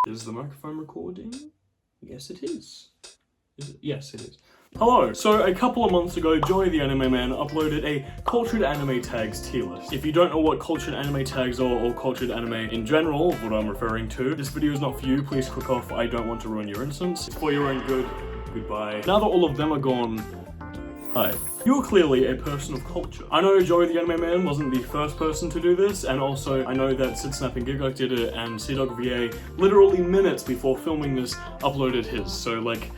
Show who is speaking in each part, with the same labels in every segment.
Speaker 1: Is the microphone recording? Yes, it is. Yes, it is. Hello! So, a couple of months ago, Joey the Anime Man uploaded a cultured anime tags tier list. If you don't know what cultured anime tags are, or cultured anime in general, what I'm referring to, this video is not for you, please click off, I don't want to ruin your innocence. It's for your own good. Goodbye. Now that all of them are gone, hi. You're clearly a person of culture. I know Joey the Anime Man wasn't the first person to do this, and also I know that Sid Snap and Gigguk did it, and CDogVA, literally minutes before filming this, uploaded his, so like,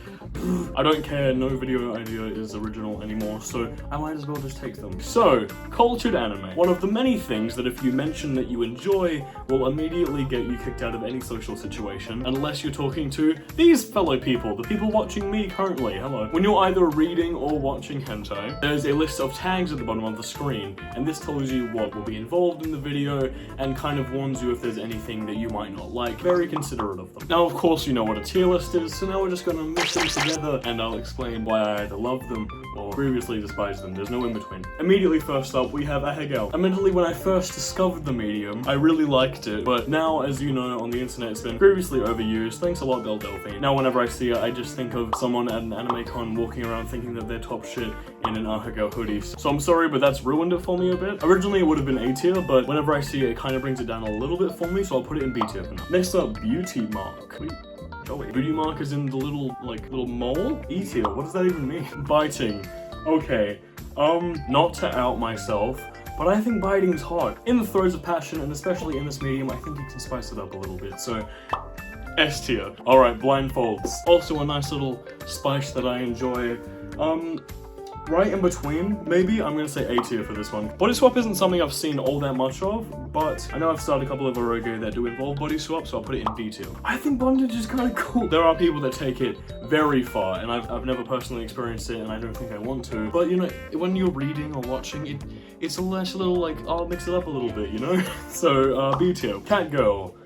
Speaker 1: I don't care, no video idea is original anymore, so I might as well just take them. So, cultured anime. One of the many things that if you mention that you enjoy, will immediately get you kicked out of any social situation, unless you're talking to these fellow people, the people watching me currently, hello. When you're either reading or watching hentai, there's a list of tags at the bottom of the screen, and this tells you what will be involved in the video, and kind of warns you if there's anything that you might not like. Very considerate of them. Now, of course, you know what a tier list is, so now we're just gonna mix them together, and I'll explain why I either love them or previously despised them. There's no in between. Immediately first up, we have Ahegao. Admittedly, when I first discovered the medium, I really liked it, but now, as you know, on the internet, it's been previously overused. Thanks a lot, Belle Delphine. Now, whenever I see it, I just think of someone at an anime con walking around thinking that they're top shit in an Ahegao hoodie. So I'm sorry, but that's ruined it for me a bit. Originally, it would have been A tier, but whenever I see it, it kind of brings it down a little bit for me, so I'll put it in B tier for now. Next up, Beauty Mark. Joey. Beauty Mark is in the little mole? E tier, what does that even mean? Biting. Okay, not to out myself, but I think biting's hot. In the throes of passion, and especially in this medium, I think you can spice it up a little bit, so S tier. Alright, blindfolds. Also a nice little spice that I enjoy. Right in between, maybe, I'm gonna say A tier for this one. Body swap isn't something I've seen all that much of, but I know I've started a couple of eroge that do involve body swap, so I'll put it in B tier. I think bondage is kind of cool. There are people that take it very far, and I've never personally experienced it, and I don't think I want to. But you know, when you're reading or watching, it's a nice little like, I'll mix it up a little bit, you know? So, B tier. Catgirl.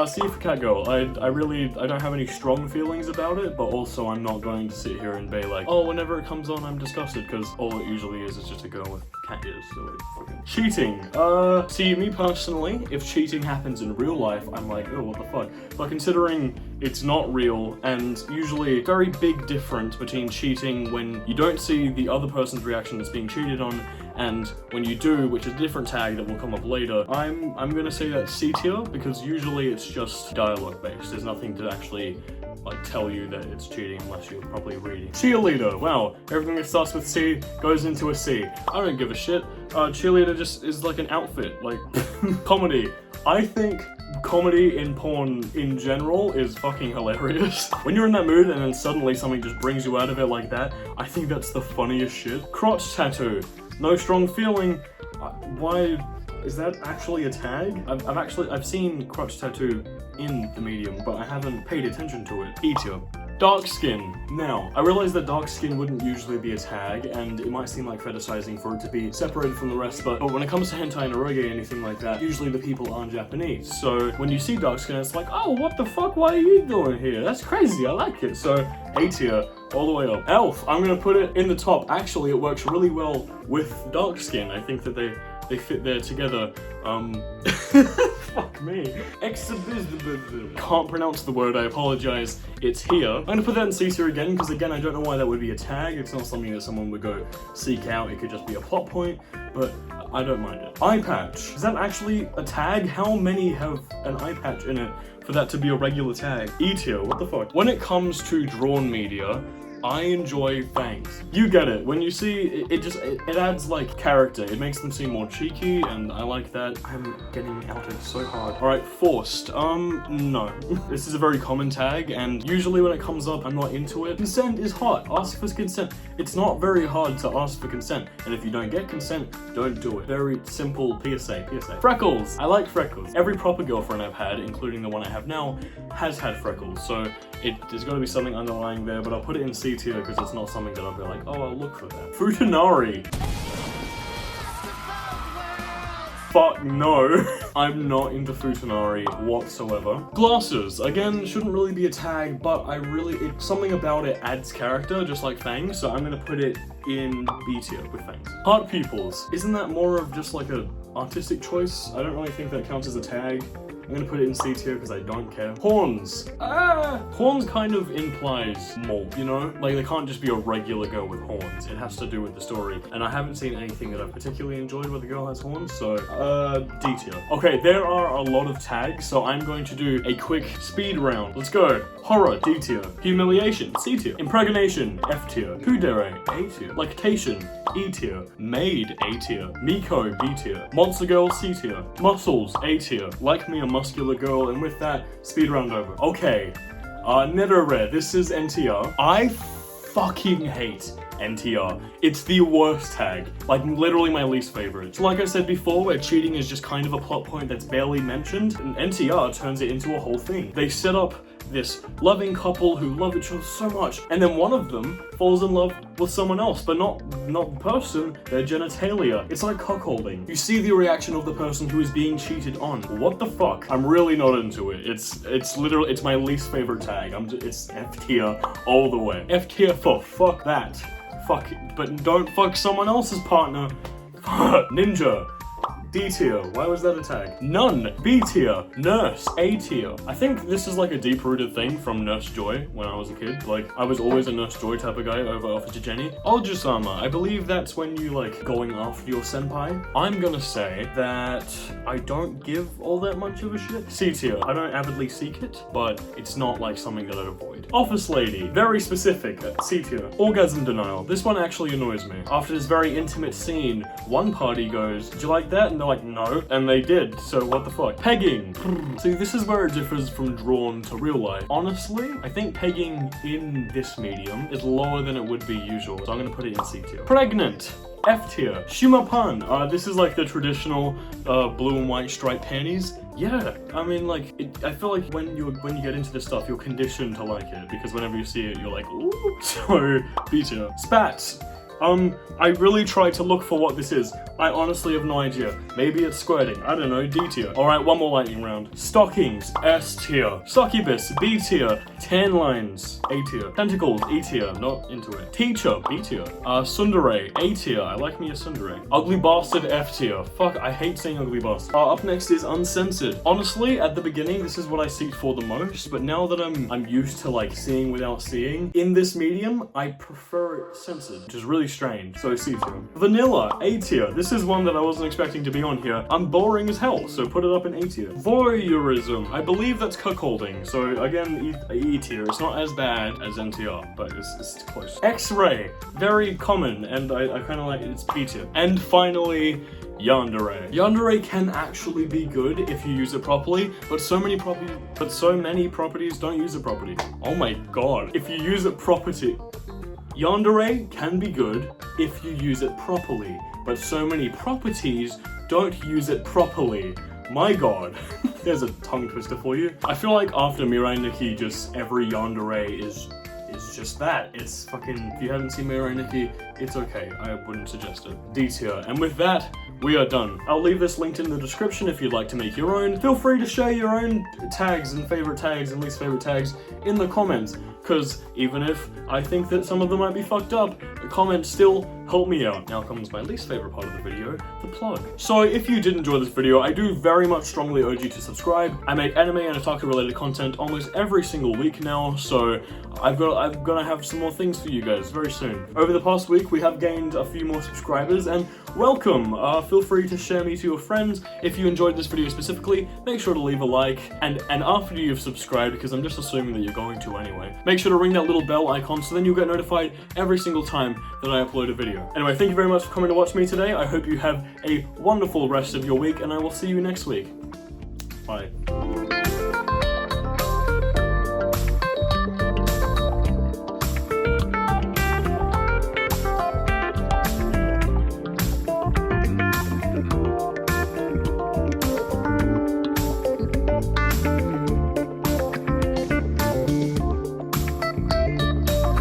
Speaker 1: C for Catgirl. I don't have any strong feelings about it, but also I'm not going to sit here and be like, oh, whenever it comes on, I'm disgusted, because all it usually is just a girl with cat ears, so like, fucking. Cheating. See, me personally, if cheating happens in real life, I'm like, oh, what the fuck? But considering it's not real, and usually very big difference between cheating when you don't see the other person's reaction that's being cheated on, and when you do, which is a different tag that will come up later, I'm gonna say that C tier, because usually it's just dialogue based. There's nothing to actually like tell you that it's cheating unless you're probably reading. Cheerleader, wow, everything that starts with C goes into a C. I don't give a shit. Cheerleader just is like an outfit, like comedy. I think comedy in porn in general is fucking hilarious. When you're in that mood and then suddenly something just brings you out of it like that, I think that's the funniest shit. Crotch tattoo. No strong feeling. Why is that actually a tag? I've seen crotch tattoo in the medium, but I haven't paid attention to it. E tier. Dark skin. Now, I realize that dark skin wouldn't usually be a tag, and it might seem like fetishizing for it to be separated from the rest, but when it comes to hentai and eroge, anything like that, usually the people aren't Japanese. So when you see dark skin, it's like, oh, what the fuck, what are you doing here? That's crazy, I like it. So A tier, all the way up. Elf, I'm gonna put it in the top. Actually, it works really well with dark skin. I think that they fit there together. Fuck me. Can't pronounce the word, I apologize. It's here. I'm gonna put that in C tier again, because again, I don't know why that would be a tag. It's not something that someone would go seek out. It could just be a plot point, but I don't mind it. Eye patch. Is that actually a tag? How many have an eye patch in it for that to be a regular tag? E tier, what the fuck? When it comes to drawn media, I enjoy fangs. You get it. When you see, it adds like character. It makes them seem more cheeky, and I like that. I'm getting outed so hard. Alright, forced. No. This is a very common tag, and usually when it comes up, I'm not into it. Consent is hot. Ask for consent. It's not very hard to ask for consent, and if you don't get consent, don't do it. Very simple PSA. Freckles. I like freckles. Every proper girlfriend I've had, including the one I have now, has had freckles, so there's gotta be something underlying there, but I'll put it in C tier because it's not something that I'll be like, oh, I'll look for that. Futanari. Fuck no. I'm not into Futanari whatsoever. Glasses, again, shouldn't really be a tag, but it's something about it adds character, just like fangs, so I'm gonna put it in B tier with fangs. Heart pupils, isn't that more of just like a artistic choice? I don't really think that counts as a tag. I'm gonna put it in C tier because I don't care. Horns. Horns kind of implies more, you know? Like, they can't just be a regular girl with horns. It has to do with the story. And I haven't seen anything that I've particularly enjoyed where the girl has horns, so, D tier. Okay, there are a lot of tags, so I'm going to do a quick speed round. Let's go. Horror, D tier. Humiliation, C tier. Impregnation, F tier. Kudere, A tier. Lactation, E tier. Maid, A tier. Miko, B tier. Monster Girl, C tier. Muscles, A tier. Like me, a muscular girl, and with that, speed round over. Okay, Netherrare, this is NTR. I fucking hate NTR. It's the worst tag. Like, literally my least favorite. So like I said before, where cheating is just kind of a plot point that's barely mentioned, and NTR turns it into a whole thing. They set up this loving couple who love each other so much, and then one of them falls in love with someone else, but not the person, their genitalia. It's like cuckolding. You see the reaction of the person who is being cheated on. What the fuck? I'm really not into it. It's literally, it's my least favorite tag. It's F tier all the way. F tier for fuck that. Fuck it, but don't fuck someone else's partner. Ninja. D tier. Why was that a tag? Nun. B tier. Nurse. A tier. I think this is like a deep-rooted thing from Nurse Joy when I was a kid. Like, I was always a Nurse Joy type of guy over Officer Jenny. Ojusama. I believe that's when you like going after your senpai. I'm gonna say that I don't give all that much of a shit. C tier. I don't avidly seek it, but it's not like something that I'd avoid. Office Lady. Very specific. C tier. Orgasm Denial. This one actually annoys me. After this very intimate scene, one party goes, "Do you like that?" And they're like, "No," and they did, so what the fuck. Pegging. See, this is where it differs from drawn to real life. Honestly, I think pegging in this medium is lower than it would be usual, so I'm gonna put it in C tier. Pregnant. F tier. Shumapan. This is like the traditional blue and white striped panties. Yeah, I mean, like, I feel like when you get into this stuff, you're conditioned to like it, because whenever you see it, you're like, ooh. So, B tier. Spats. I really tried to look for what this is. I honestly have no idea. Maybe it's squirting. I don't know. D tier. Alright, one more lightning round. Stockings. S tier. Succubus. B tier. Tan lines. A tier. Tentacles. E tier. Not into it. Teacher. B tier. Tsundere. A tier. I like me a tsundere. Ugly bastard. F tier. Fuck, I hate saying ugly bastard. Up next is uncensored. Honestly, at the beginning, this is what I seek for the most, but now that I'm used to like seeing without seeing, in this medium, I prefer it censored, which is really strange. So C tier. Vanilla. A tier. This is one that I wasn't expecting to be on here. I'm boring as hell, so put it up in A tier. Voyeurism. I believe that's cuckolding, so again, E tier. It's not as bad as NTR, but it's close. X-ray. Very common, and I kind of like it. It's B tier. And finally, Yandere. Yandere can actually be good if you use it properly, but so many properties don't use it properly. Oh my god. If you use it properly, Yandere can be good if you use it properly, but so many properties don't use it properly. My god. There's a tongue twister for you. I feel like after Mirai Nikki, just every Yandere is just that. It's fucking, if you haven't seen Mirai Nikki, it's okay. I wouldn't suggest it. D tier. And with that, we are done. I'll leave this linked in the description if you'd like to make your own. Feel free to share your own tags and favorite tags and least favorite tags in the comments, because even if I think that some of them might be fucked up, the comments still help me out. Now comes my least favorite part of the video, the plug. So if you did enjoy this video, I do very much strongly urge you to subscribe. I make anime and otaku related content almost every single week now, so I'm gonna have some more things for you guys very soon. Over the past week, we have gained a few more subscribers, and welcome. Feel free to share me to your friends. If you enjoyed this video specifically, make sure to leave a like, and after you've subscribed, because I'm just assuming that you're going to anyway, make sure to ring that little bell icon so then you'll get notified every single time that I upload a video. Anyway, thank you very much for coming to watch me today. I hope you have a wonderful rest of your week, and I will see you next week. Bye.